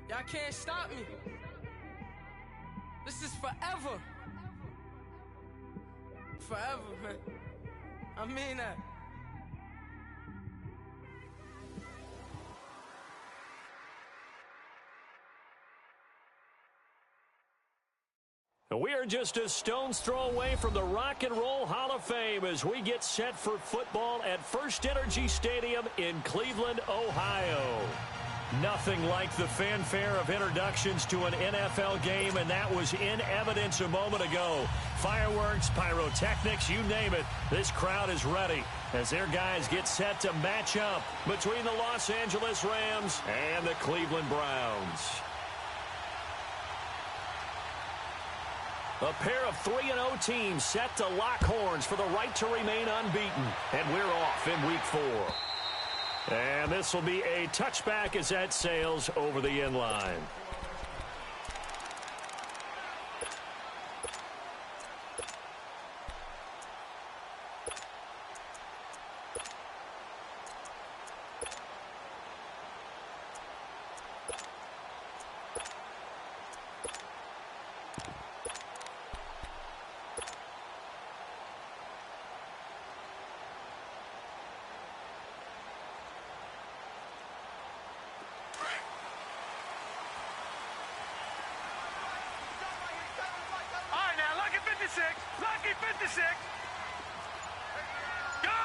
Y'all can't stop me. This is forever. Forever, man. I mean that. We are just a stone's throw away from the Rock and Roll Hall of Fame as we get set for football at First Energy Stadium in Cleveland, Ohio. Nothing like the fanfare of introductions to an NFL game, and that was in evidence a moment ago. Fireworks, pyrotechnics, you name it. This crowd is ready as their guys get set to match up between the Los Angeles Rams and the Cleveland Browns. A pair of 3-0 teams set to lock horns for the right to remain unbeaten. And we're off in week 4. And this will be a touchback as that sails over the end line. Lucky 56. Gone.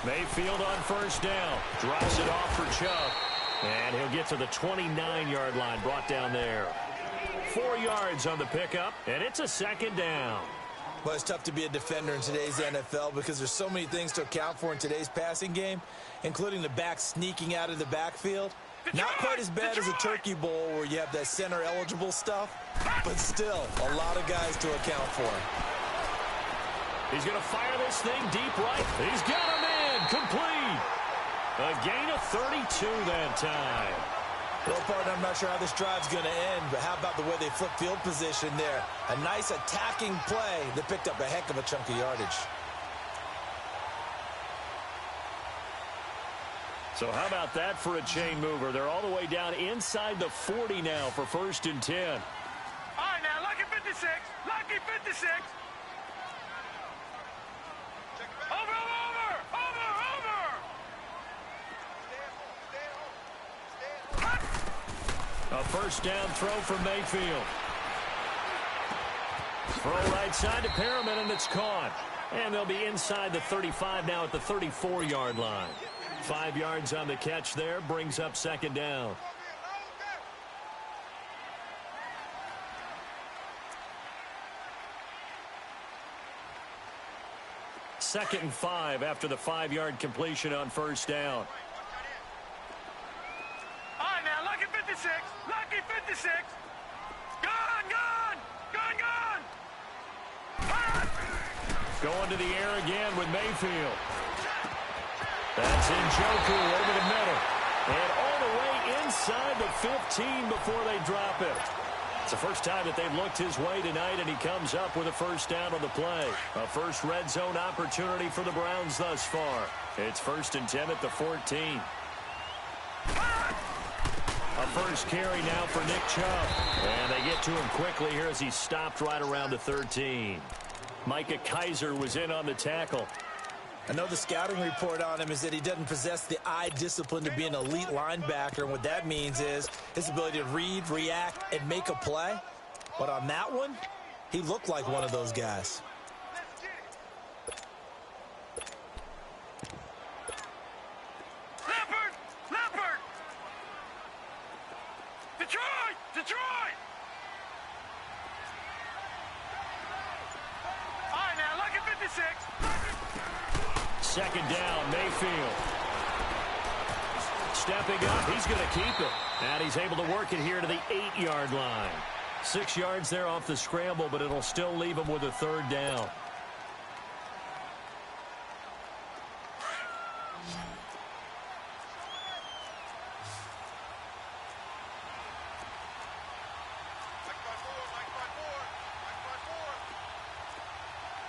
Mayfield on first down. Drops it off for Chubb. And he'll get to the 29-yard line, brought down there. 4 yards on the pickup, and it's a second down. Well, it's tough to be a defender in today's NFL because there's so many things to account for in today's passing game, including the back sneaking out of the backfield. Not quite as bad as a turkey bowl where you have that center-eligible stuff, but still a lot of guys to account for. He's going to fire this thing deep right. He's got him in. Complete. A gain of 32 that time. Well, partner, I'm not sure how this drive's going to end, but how about the way they flip field position there? A nice attacking play that picked up a heck of a chunk of yardage. So how about that for a chain mover? They're all the way down inside the 40 now for 1st and 10. All right, now, lucky 56. Lucky 56. Over. A first down throw from Mayfield. Throw right side to Perriman, and it's caught. And they'll be inside the 35 now at the 34-yard line. 5 yards on the catch there, brings up second down. Second and 5 after the 5-yard completion on first down. All right, now, lucky 56. Lucky 56. Gone. Going to the air again with Mayfield. That's Njoku over the middle. And all the way inside the 15 before they drop it. It's the first time that they've looked his way tonight, and he comes up with a first down on the play. A first red zone opportunity for the Browns thus far. It's 1st and 10 at the 14. A first carry now for Nick Chubb. And they get to him quickly here as he's stopped right around the 13. Micah Kiser was in on the tackle. I know the scouting report on him is that he doesn't possess the eye discipline to be an elite linebacker. And what that means is his ability to read, react, and make a play. But on that one, he looked like one of those guys. Leopard! Detroit! All right, now, lucky 56. Second down, Mayfield. Stepping up, he's going to keep it. And he's able to work it here to the 8-yard line. 6 yards there off the scramble, but it'll still leave him with a third down.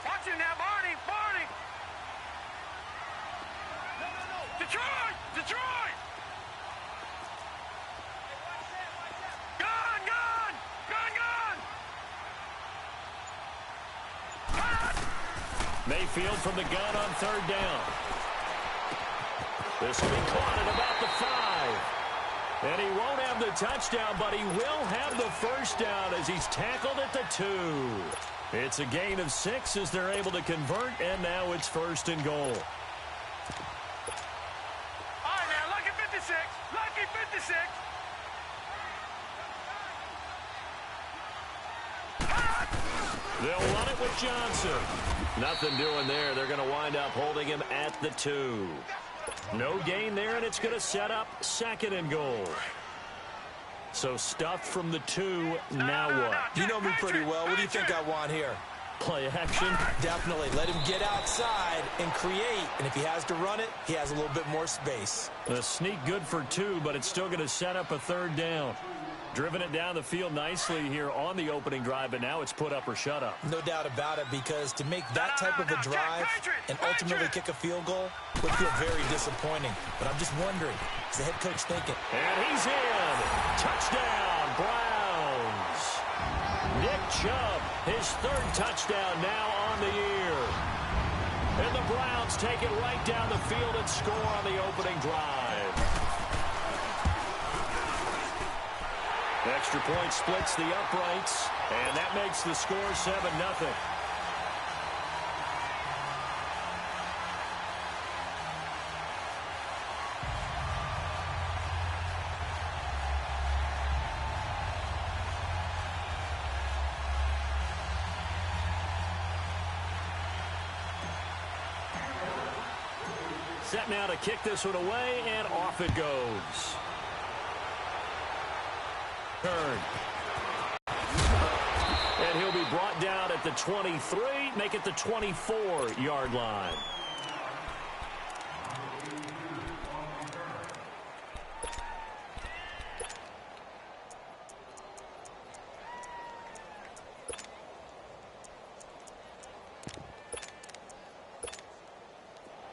Watch him now, Barney! Detroit! Mayfield from the gun on third down. This will be caught at about the 5. And he won't have the touchdown, but he will have the first down as he's tackled at the 2. It's a gain of 6 as they're able to convert, and now it's first and goal. All right, now, lucky 56. Lucky 56. They'll run it with Johnson. Nothing doing there. They're going to wind up holding him at the 2. No gain there, and it's going to set up second and goal. So stuffed from the 2, now what? You know me pretty well. What do you think I want here? Play action? Definitely. Let him get outside and create. And if he has to run it, he has a little bit more space. The sneak good for 2, but it's still going to set up a third down. Driven it down the field nicely here on the opening drive, but now it's put up or shut up. No doubt about it, because to make that type of a drive and ultimately kick a field goal would feel very disappointing. But I'm just wondering, is the head coach thinking? And he's in. Touchdown, Browns. Nick Chubb, his 3rd touchdown now on the year. And the Browns take it right down the field and score on the opening drive. Extra point splits the uprights, and that makes the score 7-0. Set now to kick this one away, and off it goes. Turn. And he'll be brought down at the 23, make it the 24-yard line.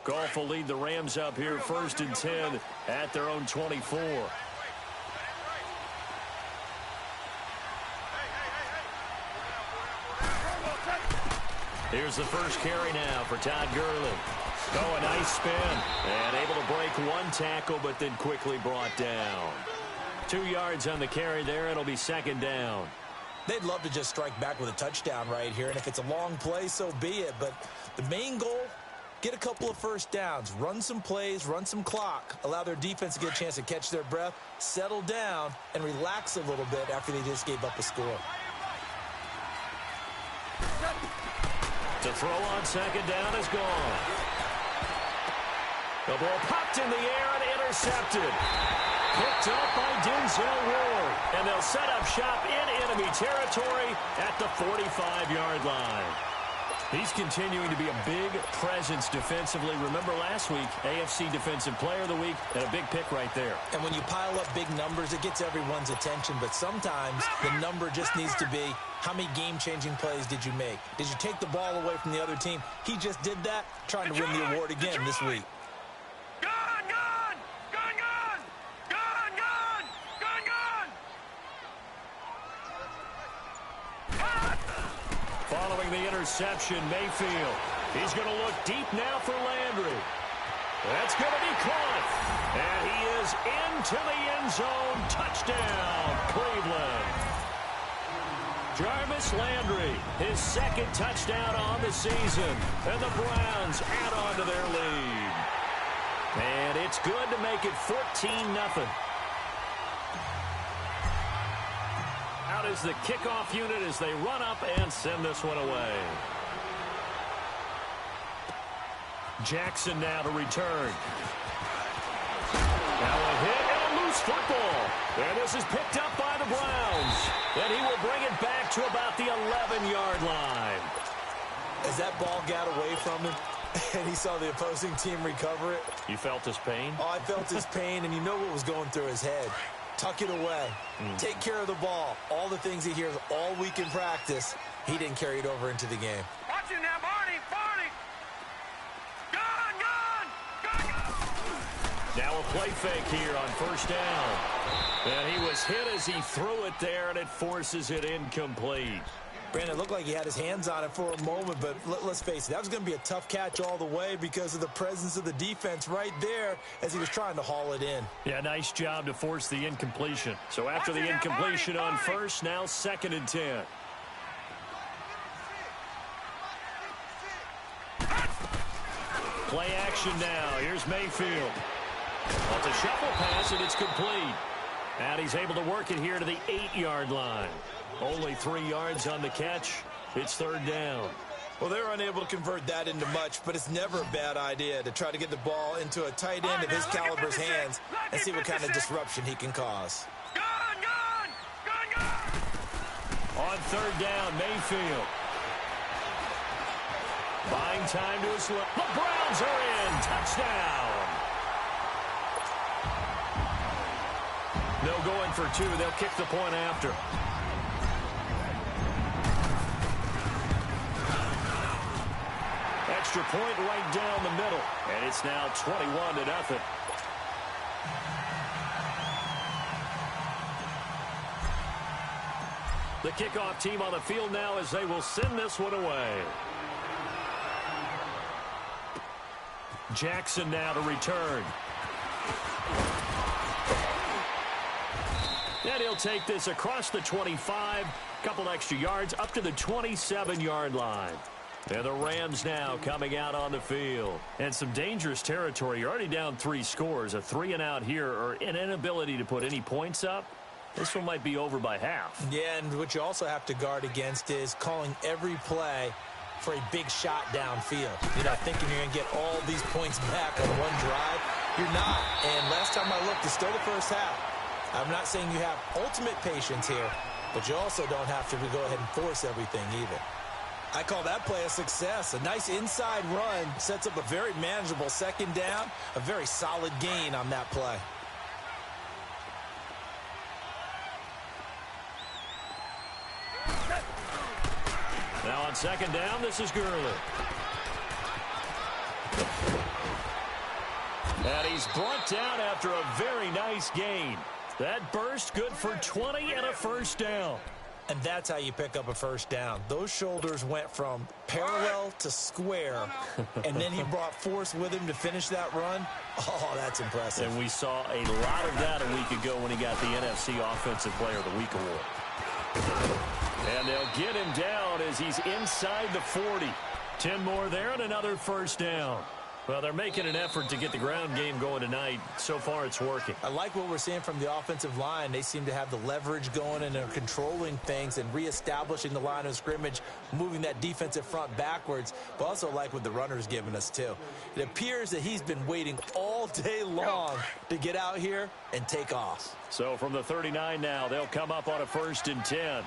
Goff will lead the Rams up here 1st and 10 at their own 24. Here's the first carry now for Todd Gurley. Oh, a nice spin. And able to break one tackle, but then quickly brought down. 2 yards on the carry there. It'll be second down. They'd love to just strike back with a touchdown right here. And if it's a long play, so be it. But the main goal, get a couple of first downs. Run some plays, run some clock. Allow their defense to get a chance to catch their breath, settle down, and relax a little bit after they just gave up a score. To throw on second down is gone. The ball popped in the air and intercepted. Picked up by Denzel Ward. And they'll set up shop in enemy territory at the 45-yard line. He's continuing to be a big presence defensively. Remember last week, AFC Defensive Player of the Week, and a big pick right there. And when you pile up big numbers, it gets everyone's attention. But sometimes the number just needs to be, how many game-changing plays did you make? Did you take the ball away from the other team? He just did that, trying to win the award again this week. Following the interception, Mayfield. He's going to look deep now for Landry. That's going to be caught. And he is into the end zone. Touchdown, Cleveland. Jarvis Landry, his 2nd touchdown on the season. And the Browns add on to their lead. And it's good to make it 14-0. Out is the kickoff unit as they run up and send this one away. Jackson now to return. Now a hit and a loose football. And this is picked up by the Browns. And he will bring it back to about the 11-yard line. As that ball got away from him and he saw the opposing team recover it. You felt his pain? Oh, I felt his pain, and you know what was going through his head. Tuck it away. Take care of the ball. All the things he hears all week in practice, he didn't carry it over into the game. Watch it now, Barney. Gone. Now a play fake here on first down. And he was hit as he threw it there, and it forces it incomplete. Brandon, it looked like he had his hands on it for a moment, but let's face it, that was going to be a tough catch all the way because of the presence of the defense right there as he was trying to haul it in. Yeah, nice job to force the incompletion. So after the incompletion on first, now 2nd and 10. Play action now. Here's Mayfield. Well, it's a shuffle pass, and it's complete. And he's able to work it here to the 8-yard line. Only 3 yards on the catch. It's 3rd down. Well, they're unable to convert that into much, but it's never a bad idea to try to get the ball into a tight end of his caliber's hands and see what kind of disruption he can cause. On 3rd down, Mayfield. Buying time to his left. The Browns are in. Touchdown. No going for 2. They'll kick the point after. Extra point right down the middle. And it's now 21-0. The kickoff team on the field now as they will send this one away. Jackson now to return. And he'll take this across the 25, couple extra yards up to the 27-yard line. And the Rams now coming out on the field. And some dangerous territory. You're already down 3 scores. A 3-and-out here or an inability to put any points up. This one might be over by half. Yeah, and what you also have to guard against is calling every play for a big shot downfield. You know, thinking you're going to get all these points back on one drive. You're not. And last time I looked, it's still the first half. I'm not saying you have ultimate patience here, but you also don't have to go ahead and force everything either. I call that play a success. A nice inside run sets up a very manageable 2nd down, a very solid gain on that play. Now on 2nd down, this is Gurley. And he's brought down after a very nice gain. That burst good for 20 and a 1st down. And that's how you pick up a 1st down. Those shoulders went from parallel to square, and then he brought force with him to finish that run. Oh, that's impressive. And we saw a lot of that a week ago when he got the NFC Offensive Player of the Week award. And they'll get him down as he's inside the 40. 10 more there and another 1st down. Well, they're making an effort to get the ground game going tonight. So far, it's working. I like what we're seeing from the offensive line. They seem to have the leverage going and are controlling things and reestablishing the line of scrimmage, moving that defensive front backwards, but also like what the runner's giving us, too. It appears that he's been waiting all day long to get out here and take off. So from the 39 now, they'll come up on a 1st and 10.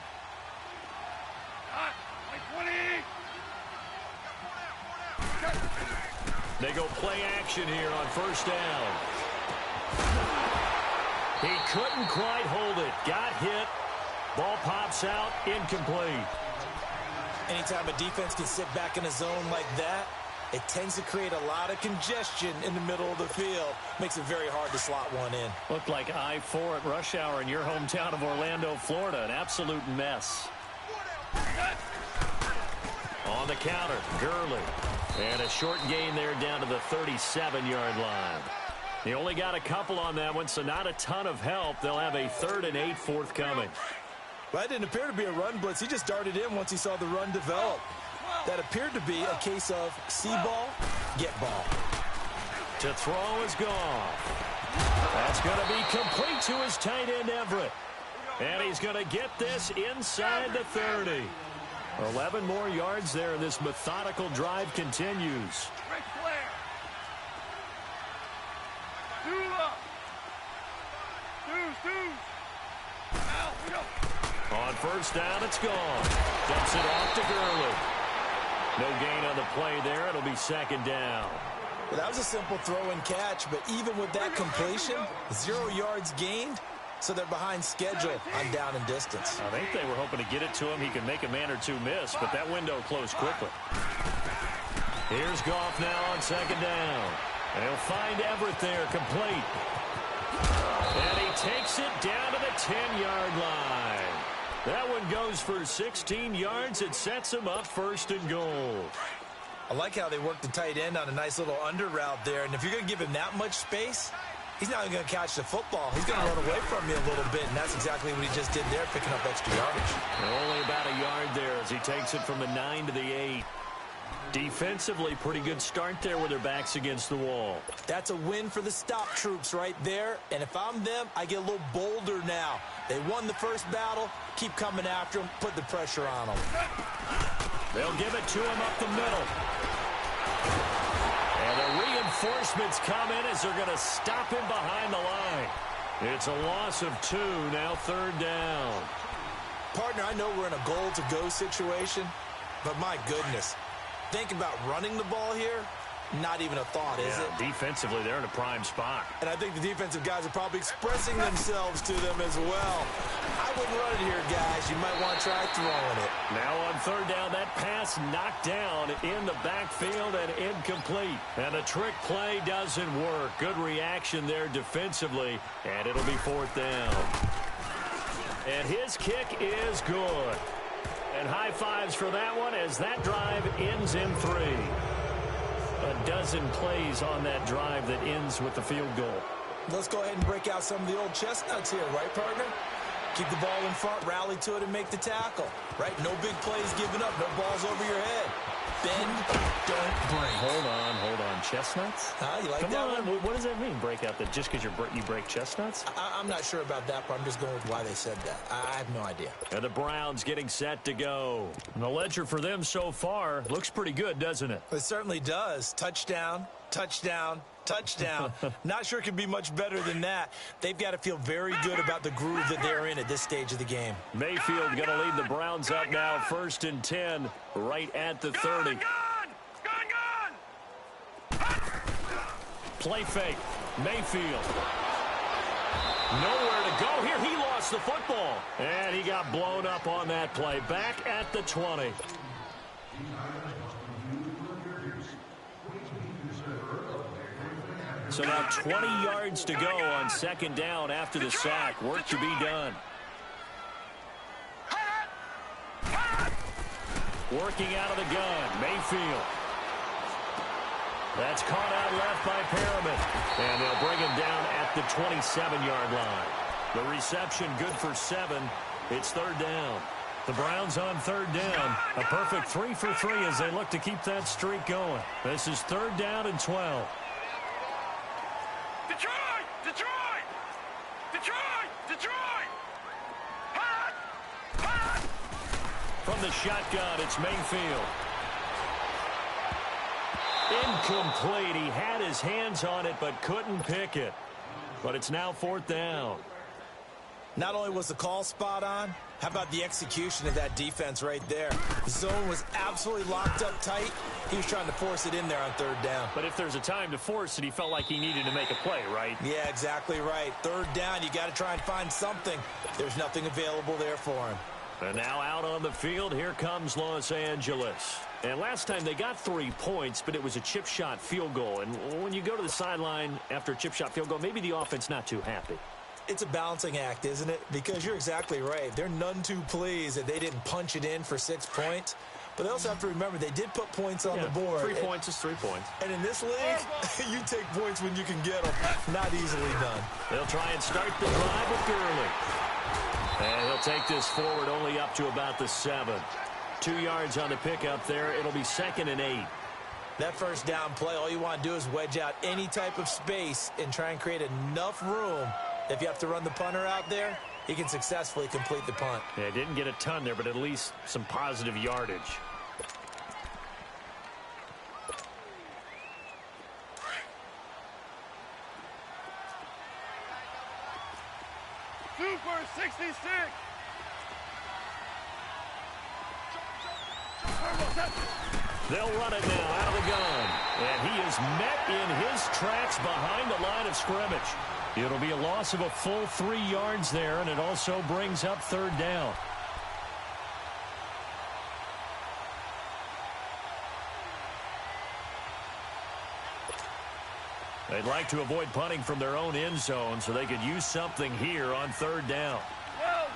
They go play action here on 1st down. He couldn't quite hold it. Got hit. Ball pops out. Incomplete. Anytime a defense can sit back in a zone like that, it tends to create a lot of congestion in the middle of the field. Makes it very hard to slot one in. Looked like I-4 at rush hour in your hometown of Orlando, Florida. An absolute mess. On the counter, Gurley. And a short gain there down to the 37-yard line. They only got a couple on that one, so not a ton of help. They'll have a 3rd and 8 forthcoming. Well, that didn't appear to be a run blitz. He just darted in once he saw the run develop. That appeared to be a case of see ball, get ball. To throw is gone. That's going to be complete to his tight end, Everett. And he's going to get this inside the 30. 11 more yards there, and this methodical drive continues. On 1st down, it's gone. Dumps it off to Gurley. No gain on the play there. It'll be 2nd down. Well, that was a simple throw and catch, but even with that completion, 0 yards gained. So they're behind schedule on down and distance. I think they were hoping to get it to him. He could make a man or two miss, but that window closed quickly. Here's Goff now on 2nd down. And he'll find Everett there, complete. And he takes it down to the 10-yard line. That one goes for 16 yards. It sets him up 1st and goal. I like how they worked the tight end on a nice little under route there. And if you're going to give him that much space, he's not even going to catch the football. He's going to run away from you a little bit, and that's exactly what he just did there, picking up extra yardage. Only about a yard there as he takes it from the 9 to the 8. Defensively, pretty good start there with their backs against the wall. That's a win for the stop troops right there. And if I'm them, I get a little bolder now. They won the first battle. Keep coming after them. Put the pressure on them. They'll give it to him up the middle. And the reinforcements come in as they're going to stop him behind the line. It's a loss of 2, now 3rd down. Partner, I know we're in a goal-to-go situation, but my goodness. Think about running the ball here, not even a thought, is it? Defensively, they're in a prime spot. And I think the defensive guys are probably expressing themselves to them as well. I wouldn't run it here, guys. You might want to try throwing it. Now on 3rd down, that pass knocked down in the backfield and incomplete. And the trick play doesn't work. Good reaction there defensively, and it'll be 4th down. And his kick is good. And high fives for that one as that drive ends in 3. A dozen plays on that drive that ends with the field goal. Let's go ahead and break out some of the old chestnuts here, right, partner? Keep the ball in front, rally to it, and make the tackle, right? No big plays given up, no balls over your head. Bend, don't break. Hold on. Chestnuts? You like Come that on. one? What does that mean, break out? That just because you break chestnuts? I'm not sure about that, but I'm just going with why they said that. I have no idea. And the Browns getting set to go. And the ledger for them so far looks pretty good, doesn't it? It certainly does. Touchdown, touchdown, touchdown. Not sure it could be much better than that. They've got to feel very good about the groove that they're in at this stage of the game. Mayfield going to lead the Browns up now, 1st and 10, right at the 30. Gone! Play fake. Mayfield. Nowhere to go here. He lost the football. And he got blown up on that play. Back at the 20. So now 20 yards to go on 2nd down after the sack. Work to be done. Working out of the gun. Mayfield. That's caught out left by Perriman. And they'll bring him down at the 27-yard line. The reception good for 7. It's 3rd down. The Browns on 3rd down. A perfect 3 for 3 as they look to keep that streak going. This is 3rd down and 12. Detroit! From the shotgun, it's Mayfield. Incomplete. He had his hands on it but couldn't pick it. But it's now 4th down. Not only was the call spot on, how about the execution of that defense right there? The zone was absolutely locked up tight. He was trying to force it in there on 3rd down. But if there's a time to force it, he felt like he needed to make a play, right? Yeah, exactly right. 3rd down, you got to try and find something. There's nothing available there for him. And now out on the field, here comes Los Angeles. And last time they got 3 points, but it was a chip shot field goal. And when you go to the sideline after a chip shot field goal, maybe the offense not too happy. It's a balancing act, isn't it? Because you're exactly right. They're none too pleased that they didn't punch it in for 6 points. But they also have to remember they did put points on the board. 3 points is 3 points. And in this league, you take points when you can get them. Not easily done. They'll try and start the drive with Gurley. And he'll take this forward only up to about the 7. 2 yards on the pickup there. It'll be 2nd and 8. That 1st down play, all you want to do is wedge out any type of space and try and create enough room. If you have to run the punter out there, he can successfully complete the punt. Yeah, didn't get a ton there, but at least some positive yardage. Super 66! They'll run it now out of the gun. And he is met in his tracks behind the line of scrimmage. It'll be a loss of a full 3 yards there, and it also brings up 3rd down. They'd like to avoid punting from their own end zone so they could use something here on 3rd down. Whoa!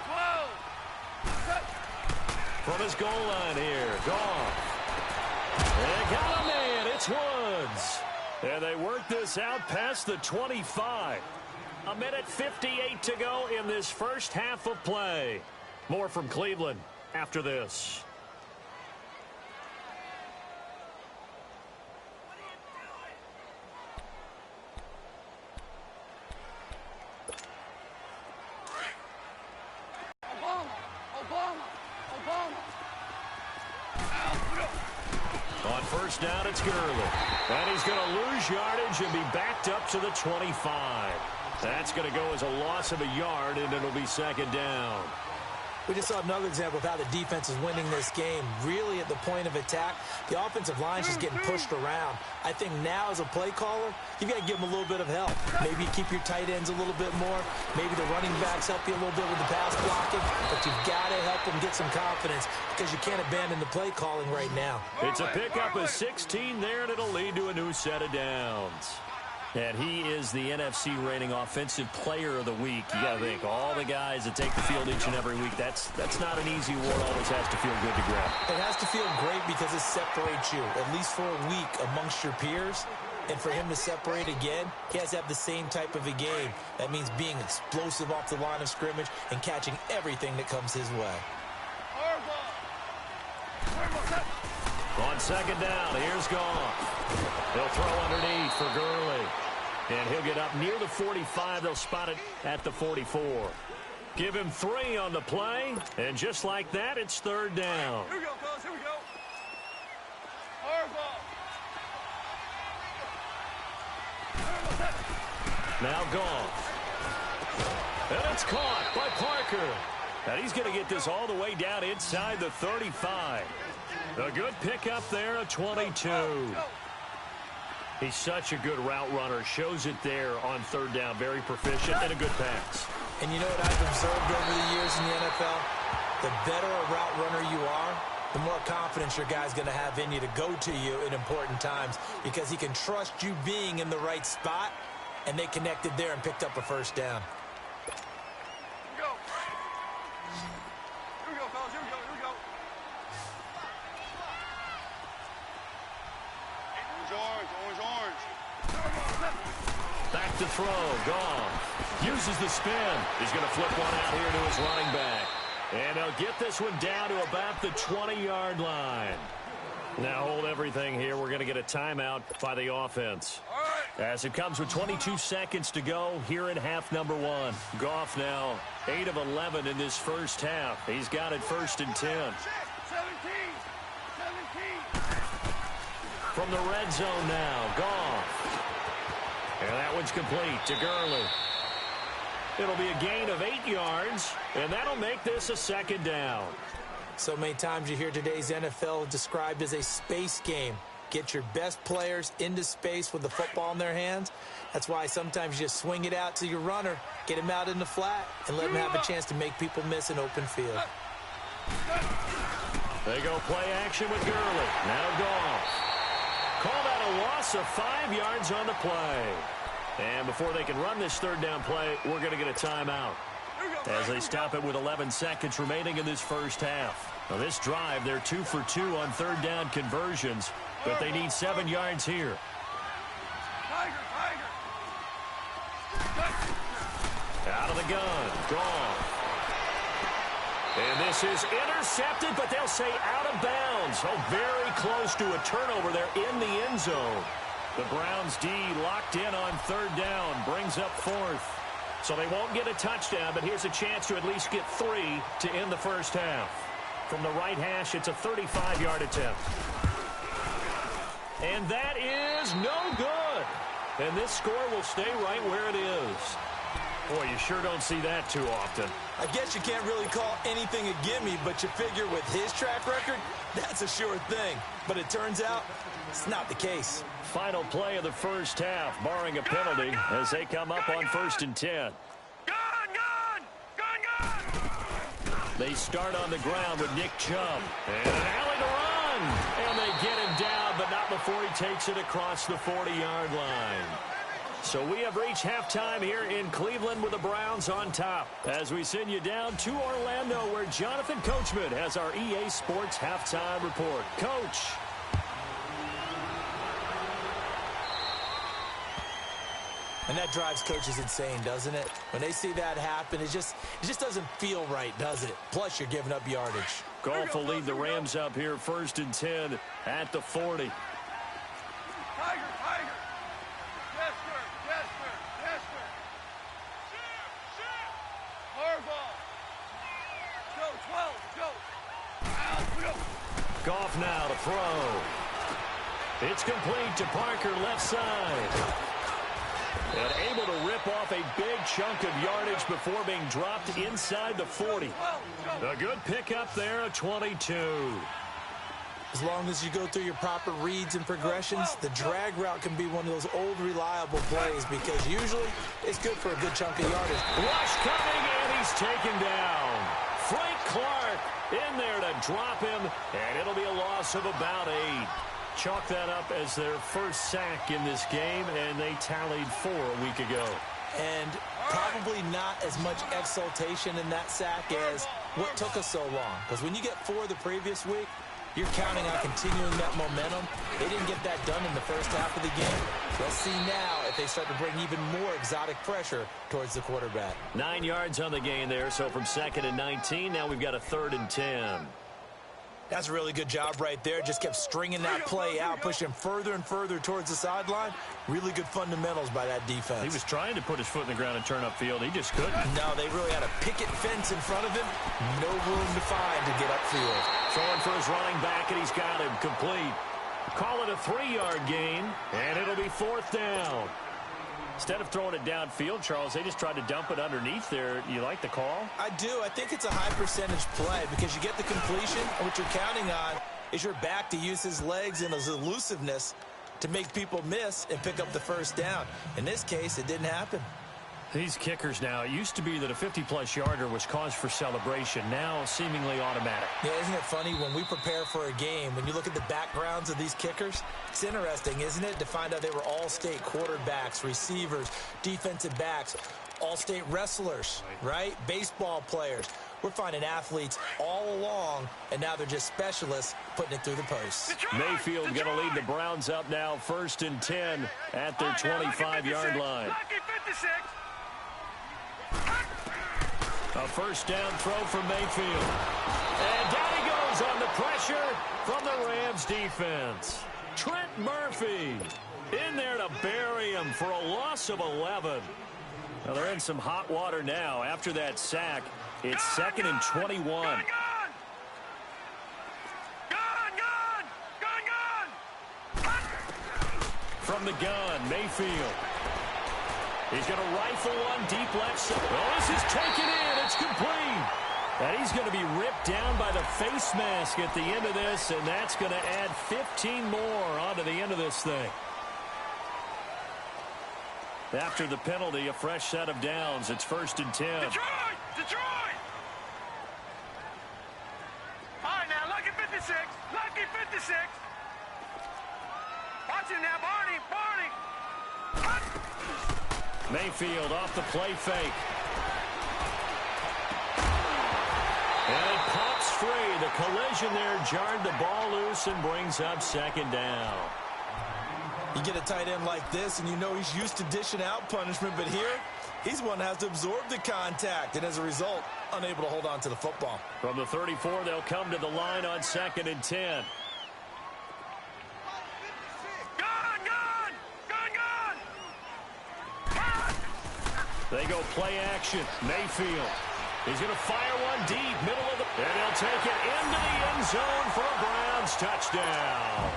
from his goal line here. Goff. They got a man. It's Woods. And they work this out past the 25. 1:58 to go in this first half of play. More from Cleveland after this. On first down, it's Gurley. And he's going to lose yardage and be backed up to the 25. That's going to go as a loss of a yard, and it'll be second down. We just saw another example of how the defense is winning this game. Really at the point of attack, the offensive line's just getting pushed around. I think now as a play caller, you've got to give them a little bit of help. Maybe keep your tight ends a little bit more. Maybe the running backs help you a little bit with the pass blocking. But you've got to help them get some confidence because you can't abandon the play calling right now. It's a pickup of 16 there, and it'll lead to a new set of downs. And he is the NFC reigning offensive player of the week. You got to think, all the guys that take the field each and every week, that's not an easy award. Always has to feel good to grab. It has to feel great because it separates you, at least for a week, amongst your peers. And for him to separate again, he has to have the same type of a game. That means being explosive off the line of scrimmage and catching everything that comes his way. On second down, here's Goff. He'll throw underneath for Gurley. And he'll get up near the 45. They'll spot it at the 44. Give him 3 on the play. And just like that, it's third down. Here we go, fellas. Here we go. Now Goff. And it's caught by Parker. And he's going to get this all the way down inside the 35. A good pickup there, a 22. He's such a good route runner. Shows it there on third down. Very proficient and a good pass. And you know what I've observed over the years in the NFL? The better a route runner you are, the more confidence your guy's going to have in you to go to you in important times because he can trust you being in the right spot, and they connected there and picked up a first down. Here we go, fellas. Here we go. Orange. Back to throw. Goff uses the spin. He's going to flip one out here to his running back. And they'll get this one down to about the 20-yard line. Now hold everything here. We're going to get a timeout by the offense. As it comes with 22 seconds to go here in half number 1. Goff now 8 of 11 in this first half. He's got it first and 10. 17. From the red zone now, Goff. And that one's complete to Gurley. It'll be a gain of 8 yards, and that'll make this a second down. So many times you hear today's NFL described as a space game. Get your best players into space with the football in their hands. That's why sometimes you just swing it out to your runner, get him out in the flat, and let him have a chance to make people miss an open field. They go play action with Gurley. Now Goff. Call that a loss of 5 yards on the play. And before they can run this third down play, we're going to get a timeout as they stop it with 11 seconds remaining in this first half. Now this drive, they're 2 for 2 on third down conversions, but they need 7 yards here. Out of the gun. Goff. And this is intercepted, but they'll say out of bounds. Oh, very close to a turnover there in the end zone. The Browns D locked in on third down, brings up 4th. So they won't get a touchdown, but here's a chance to at least get 3 to end the first half. From the right hash, it's a 35-yard attempt. And that is no good. And this score will stay right where it is. Boy, you sure don't see that too often. I guess you can't really call anything a gimme, but you figure with his track record, that's a sure thing. But it turns out, it's not the case. Final play of the first half, barring a penalty, as they come up on 1st and 10. They start on the ground with Nick Chubb. And an alley to run. And they get him down, but not before he takes it across the 40-yard line. So we have reached halftime here in Cleveland with the Browns on top. As we send you down to Orlando, where Jonathan Coachman has our EA Sports halftime report. Coach. And that drives coaches insane, doesn't it? When they see that happen, it just doesn't feel right, does it? Plus, you're giving up yardage. Goff will lead the Rams up here 1st and 10 at the 40. Tiger, Tiger. Yes, sir. Yes, sir. Yes, sir. Shit. Harbaugh. Go, 12. Go. Goff now to throw. It's complete to Parker, left side. And able to rip off a big chunk of yardage before being dropped inside the 40. A good pickup there, a 22. As long as you go through your proper reads and progressions, the drag route can be one of those old reliable plays because usually it's good for a good chunk of yardage. Rush coming, and he's taken down. Frank Clark in there to drop him, and it'll be a loss of about 8. Chalk that up as their first sack in this game, and they tallied 4 a week ago. And probably not as much exultation in that sack as what took us so long. Because when you get 4 the previous week, you're counting on continuing that momentum. They didn't get that done in the first half of the game. Let's see now if they start to bring even more exotic pressure towards the quarterback. 9 yards on the gain there, so from 2nd and 19, now we've got a 3rd and 10. That's a really good job right there. Just kept stringing that play out, pushing further and further towards the sideline. Really good fundamentals by that defense. He was trying to put his foot in the ground and turn upfield. He just couldn't. No, they really had a picket fence in front of him. No room to find to get upfield. Throwing for his running back, and he's got him complete. Call it a 3-yard gain, and it'll be 4th down. Instead of throwing it downfield, Charles, they just tried to dump it underneath there. You like the call? I do. I think it's a high percentage play because you get the completion, and what you're counting on is your back to use his legs and his elusiveness to make people miss and pick up the first down. In this case, it didn't happen. These kickers now, it used to be that a 50-plus yarder was cause for celebration. Now seemingly automatic. Yeah, isn't it funny when we prepare for a game, when you look at the backgrounds of these kickers, it's interesting, isn't it, to find out they were all-state quarterbacks, receivers, defensive backs, all-state wrestlers, right? Baseball players. We're finding athletes all along, and now they're just specialists putting it through the post. Mayfield going to lead the Browns up now 1st and 10 at their 25-yard line. A first down throw from Mayfield. And down he goes on the pressure from the Rams defense. Trent Murphy in there to bury him for a loss of 11. Well, they're in some hot water now after that sack. It's 2nd and 21. From the gun, Mayfield. He's going to rifle one deep left side. Oh, this is taken in. It's complete. And he's going to be ripped down by the face mask at the end of this, and that's going to add 15 more onto the end of this thing. After the penalty, a fresh set of downs. It's 1st and 10. Detroit! All right, now, lucky 56. Lucky 56. Watch him now, Barney. Mayfield off the play fake. And it pops free. The collision there jarred the ball loose and brings up 2nd down. You get a tight end like this, and you know he's used to dishing out punishment, but here, he's one that has to absorb the contact, and as a result, unable to hold on to the football. From the 34, they'll come to the line on 2nd and 10. They go play action. Mayfield. He's going to fire one deep, middle of the... And he'll take it into the end zone for a Browns touchdown.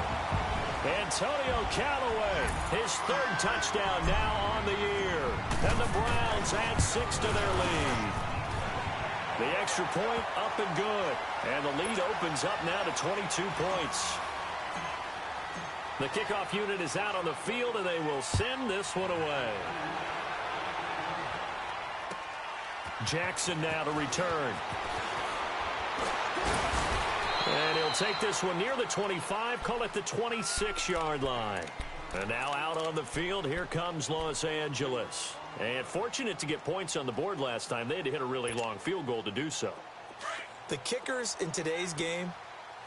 Antonio Callaway, his 3rd touchdown now on the year. And the Browns add 6 to their lead. The extra point up and good. And the lead opens up now to 22 points. The kickoff unit is out on the field, and they will send this one away. Jackson now to return. And he'll take this one near the 25, call it the 26-yard line. And now out on the field, here comes Los Angeles. And fortunate to get points on the board last time. They had to hit a really long field goal to do so. The kickers in today's game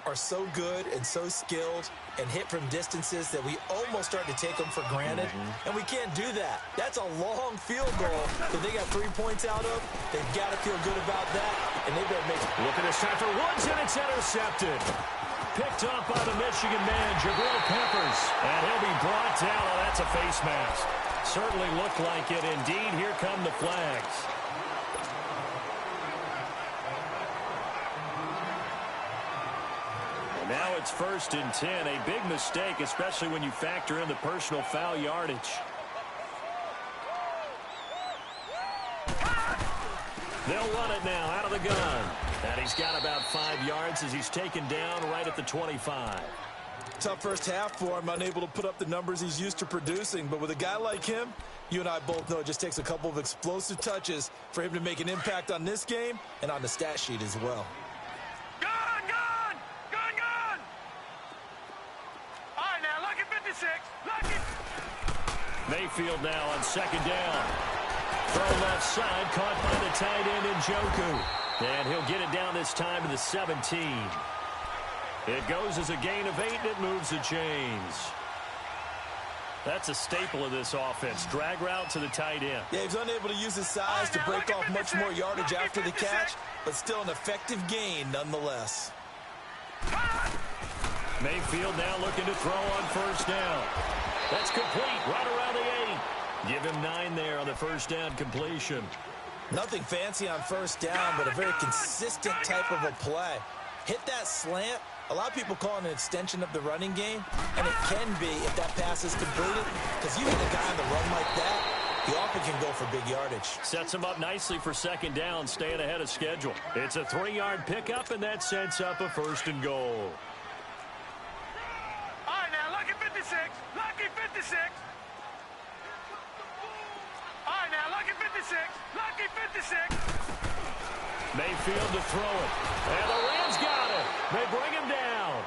are so good and so skilled and hit from distances that we almost start to take them for granted. And we can't do that. That's a long field goal that they got 3 points out of. They've got to feel good about that, and they better make it. Look at this time for Woods, and it's intercepted. Picked off by the Michigan man, Jabril Peppers. And he'll be brought down. Oh, that's a face mask. Certainly looked like it. Indeed, here come the flags. And now it's 1st and 10. A big mistake, especially when you factor in the personal foul yardage. They'll run it now out of the gun. And he's got about 5 yards as he's taken down right at the 25. Tough first half for him, unable to put up the numbers he's used to producing. But with a guy like him, you and I both know it just takes a couple of explosive touches for him to make an impact on this game and on the stat sheet as well. Gun, gun! Gun, gun! All right, now, lucky 56. Lucky. Mayfield now on 2nd down. Throw left side, caught by the tight end Njoku. And he'll get it down this time to the 17. It goes as a gain of 8, and it moves the chains. That's a staple of this offense. Drag route to the tight end. Yeah, he's unable to use his size to break off much more yardage after the catch, but still an effective gain nonetheless. Mayfield now looking to throw on 1st down. That's complete right around the 8. Give him 9 there on the 1st down completion. Nothing fancy on 1st down, but a very consistent type of a play. Hit that slant. A lot of people call it an extension of the running game, and it can be if that pass is completed, because you hit a guy on the run like that, he often can go for big yardage. Sets him up nicely for 2nd down, staying ahead of schedule. It's a 3-yard pickup, and that sets up a 1st and goal. All right, now, lucky 56. Lucky 56. All right, now, lucky 56. Lucky 56. Mayfield to throw it. And the Rams got it. They bring him down.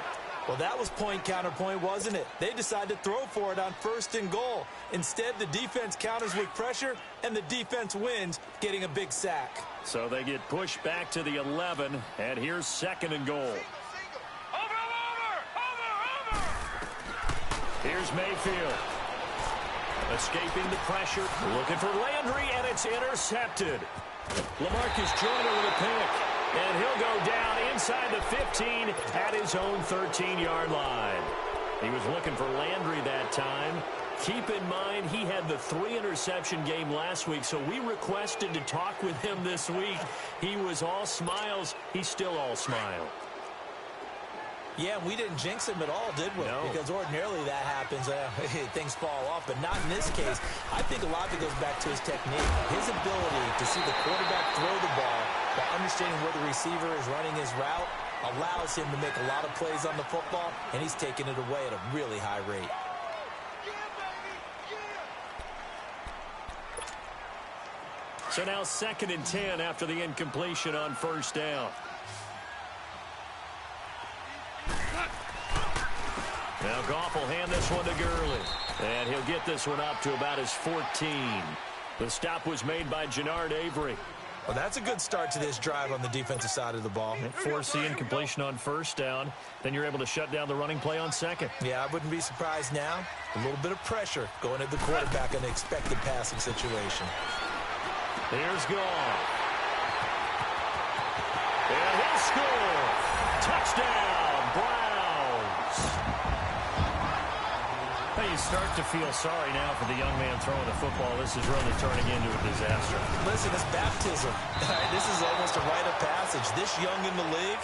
Well, that was point counterpoint, wasn't it? They decided to throw for it on 1st and goal. Instead, the defense counters with pressure, and the defense wins, getting a big sack. So they get pushed back to the 11, and here's 2nd and goal. Over. Here's Mayfield. Escaping the pressure, looking for Landry, and it's intercepted. LaMarcus Joyner with a pick, and he'll go down inside the 15 at his own 13-yard line. He was looking for Landry that time. Keep in mind, he had the 3-interception game last week, so we requested to talk with him this week. He was all smiles. He's still all smile. Yeah, we didn't jinx him at all, did we? No. Because ordinarily that happens. Things fall off, but not in this case. I think a lot of it goes back to his technique. His ability to see the quarterback throw the ball while understanding where the receiver is running his route allows him to make a lot of plays on the football, and he's taking it away at a really high rate. So now 2nd and 10 after the incompletion on 1st down. Now Goff will hand this one to Gurley. And he'll get this one up to about his 14. The stop was made by Jannard Avery. Well, that's a good start to this drive on the defensive side of the ball. Force the incompletion on 1st down. Then you're able to shut down the running play on 2nd. Yeah, I wouldn't be surprised now. A little bit of pressure going at the quarterback in an expected passing situation. Here's Goff. And he'll score. Touchdown, Browns. You start to feel sorry now for the young man throwing the football. This is really turning into a disaster. Listen, it's baptism. This is almost a rite of passage. This young in the league,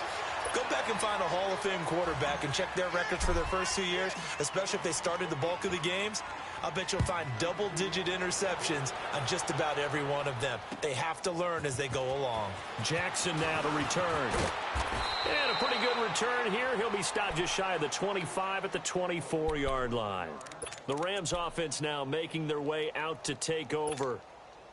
go back and find a Hall of Fame quarterback and check their records for their first 2 years, especially if they started the bulk of the games. I'll bet you'll find double-digit interceptions on just about every one of them. They have to learn as they go along. Jackson now to return. And a pretty good return here. He'll be stopped just shy of the 25 at the 24-yard line. The Rams offense now making their way out to take over.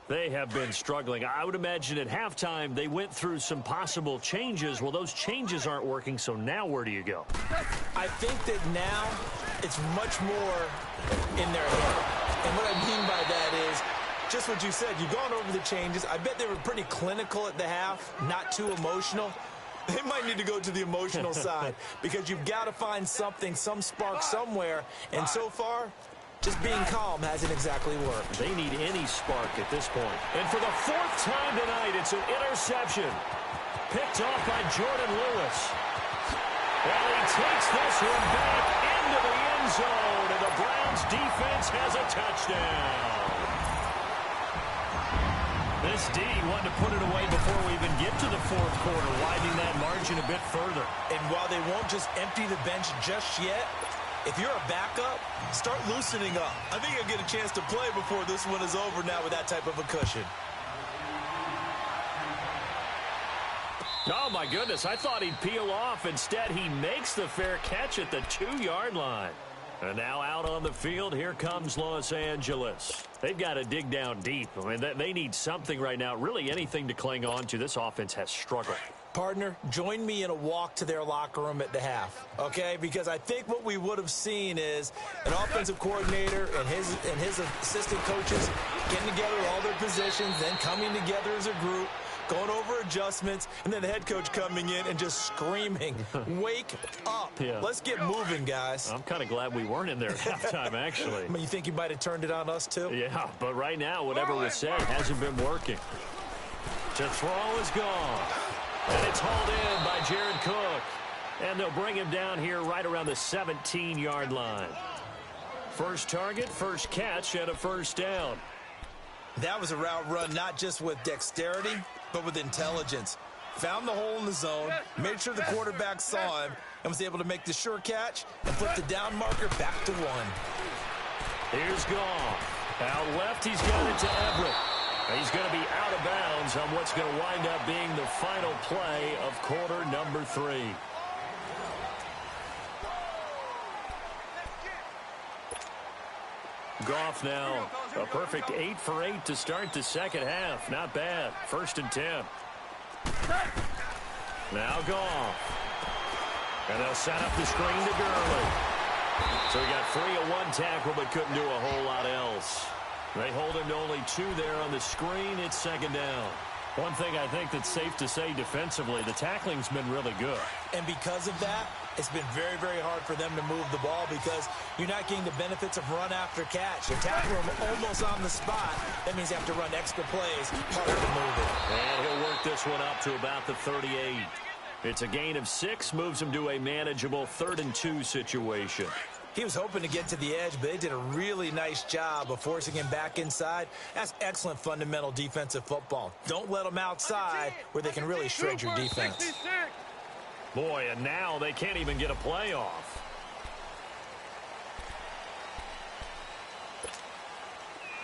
They have been struggling. I would imagine at halftime they went through some possible changes. Well, those changes aren't working, so now where do you go? I think that now it's much more in their head. And what I mean by that is just what you said. You've gone over the changes. I bet they were pretty clinical at the half, not too emotional. They might need to go to the emotional side because you've got to find something, some spark somewhere. And so far, just being calm hasn't exactly worked. They need any spark at this point. And for the fourth time tonight, it's an interception. Picked off by Jordan Lewis. And he takes this one back into the end zone, and the Browns defense has a touchdown. This D wanted to put it away before we even get to the fourth quarter, widening that margin a bit further. And while they won't just empty the bench just yet, if you're a backup, start loosening up. I think you'll get a chance to play before this one is over now with that type of a cushion. Oh, my goodness. I thought he'd peel off. Instead, he makes the fair catch at the 2-yard line. And now out on the field, here comes Los Angeles. They've got to dig down deep. I mean, they need something right now, really anything to cling on to. This offense has struggled. Partner, join me in a walk to their locker room at the half, okay? Because I think what we would have seen is an offensive coordinator and his assistant coaches getting together all their positions, then coming together as a group, going over adjustments, and then the head coach coming in and just screaming, wake up. Yeah. Let's get moving, guys. I'm kind of glad we weren't in there at halftime, actually. I mean, you think you might have turned it on us, too? Yeah, but right now, whatever was said hasn't been working. To throw is gone. And it's hauled in by Jared Cook. And they'll bring him down here right around the 17-yard line. First target, first catch, and a first down. That was a route run not just with dexterity, but with intelligence. Found the hole in the zone, made sure the quarterback saw him, and was able to make the sure catch and put the down marker back to 1. Here's Goff. Out left, he's got it to Everett. He's going to be out of bounds on what's going to wind up being the final play of quarter number 3. Goff now a perfect 8 for 8 to start the second half. Not bad. 1st and 10. Now Goff. And they'll set up the screen to Gurley. So he got 3 at 1 tackle but couldn't do a whole lot else. They hold him to only 2 there on the screen. It's 2nd down. One thing I think that's safe to say defensively, the tackling's been really good. And because of that, it's been very, very hard for them to move the ball because you're not getting the benefits of run after catch. They tackle him almost on the spot. That means you have to run extra plays, harder to move it. And he'll work this one up to about the 38. It's a gain of 6, moves him to a manageable 3rd and 2 situation. He was hoping to get to the edge, but they did a really nice job of forcing him back inside. That's excellent fundamental defensive football. Don't let them outside where they can really shred your defense. Boy, and now they can't even get a play off.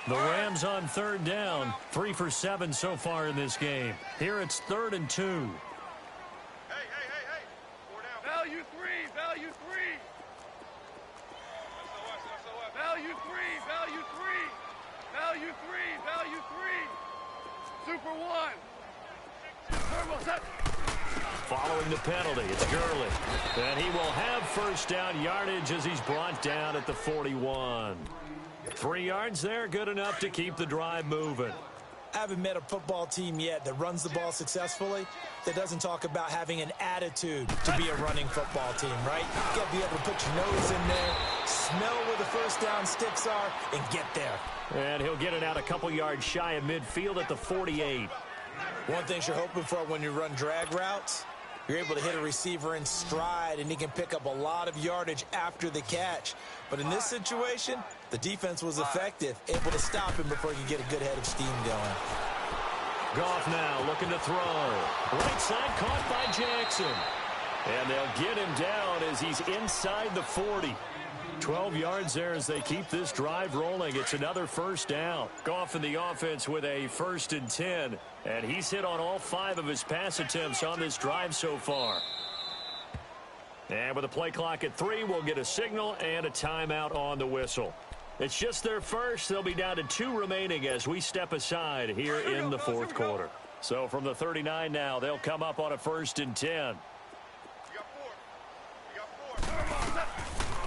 The Rams on 3rd down, 3 for 7 so far in this game. Here it's 3rd and 2. Hey. Value 3. Value 3. Value 3. Value 3. Value 3. Value 3. Super 1. Turbo set. Following the penalty, it's Gurley. And he will have 1st down yardage as he's brought down at the 41. 3 yards there, good enough to keep the drive moving. I haven't met a football team yet that runs the ball successfully that doesn't talk about having an attitude to be a running football team, right? You got to be able to put your nose in there, smell where the 1st down sticks are, and get there. And he'll get it out a couple yards shy of midfield at the 48. One thing you're hoping for when you run drag routes, you're able to hit a receiver in stride, and he can pick up a lot of yardage after the catch. But in this situation, the defense was effective, able to stop him before he could get a good head of steam going. Goff now looking to throw. Right side caught by Jackson. And they'll get him down as he's inside the 40. 12 yards there as they keep this drive rolling. It's another 1st down. Goff in the offense with a 1st and 10. And he's hit on all 5 of his pass attempts on this drive so far. And with a play clock at 3, we'll get a signal and a timeout on the whistle. It's just their first. They'll be down to 2 remaining as we step aside here in the fourth quarter. So from the 39 now, they'll come up on a 1st and 10.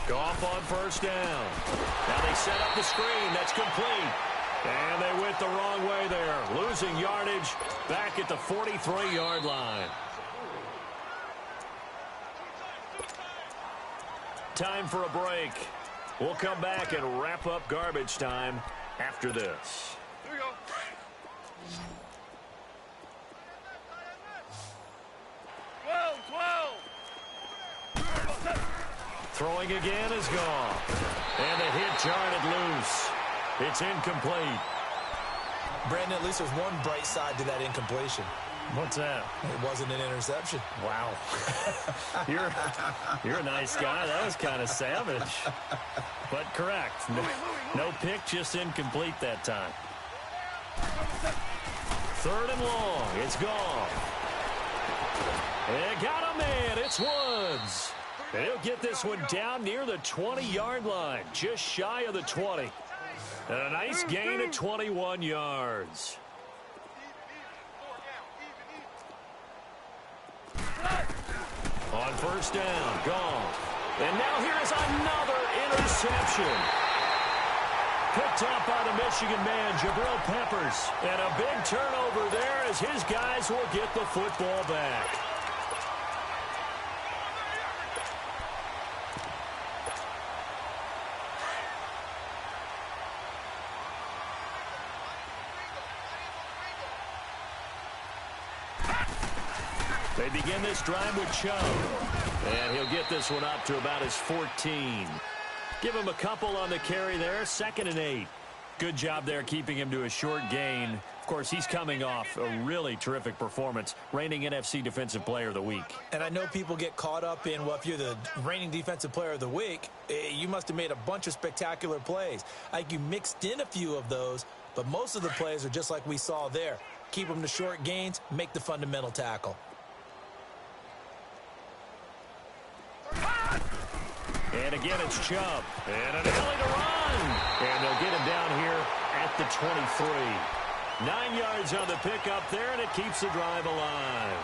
Goff on 1st down. Now they set up the screen. That's complete. And they went the wrong way there. Losing yardage back at the 43-yard line. Time for a break. We'll come back and wrap up garbage time after this. Here we go. Throwing again is gone. And the hit jarred it loose. It's incomplete. Brandon, at least there's one bright side to that incompletion. What's that? It wasn't an interception. Wow. You're a nice guy. That was kind of savage. But correct. No pick, just incomplete that time. 3rd and long. It's gone. They got a man. It's Woods. And he'll get this one down near the 20-yard line, just shy of the 20. And a nice gain of 21 yards. On 1st down, gone. And now here is another interception. Picked up by the Michigan man, Jabril Peppers. And a big turnover there as his guys will get the football back. They begin this drive with Chubb. And he'll get this one up to about his 14. Give him a couple on the carry there. 2nd and 8. Good job there keeping him to a short gain. Of course, he's coming off a really terrific performance, reigning NFC Defensive Player of the Week. And I know people get caught up in, well, if you're the reigning Defensive Player of the Week, you must have made a bunch of spectacular plays. Like you mixed in a few of those, but most of the plays are just like we saw there. Keep them to short gains, make the fundamental tackle. And again, it's Chubb. And an alley to run. And they'll get him down here at the 23. 9 yards on the pickup there, and it keeps the drive alive.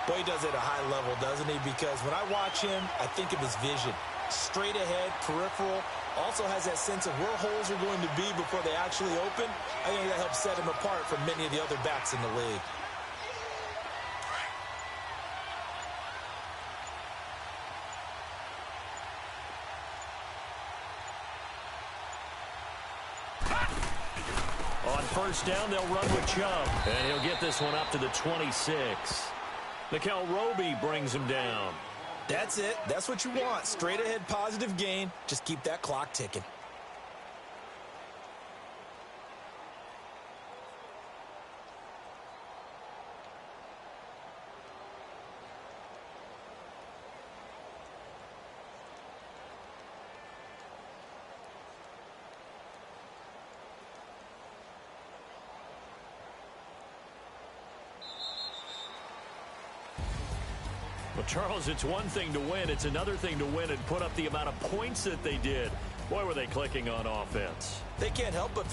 Boy, he does it at a high level, doesn't he? Because when I watch him, I think of his vision. Straight ahead, peripheral. Also has that sense of where holes are going to be before they actually open. I think that helps set him apart from many of the other backs in the league. On 1st down, they'll run with Chubb. And he'll get this one up to the 26. Mikel Roby brings him down. That's it. That's what you want. Straight ahead, positive gain. Just keep that clock ticking. Well, Charles, it's one thing to win. It's another thing to win and put up the amount of points that they did. Boy, were they clicking on offense. They can't help but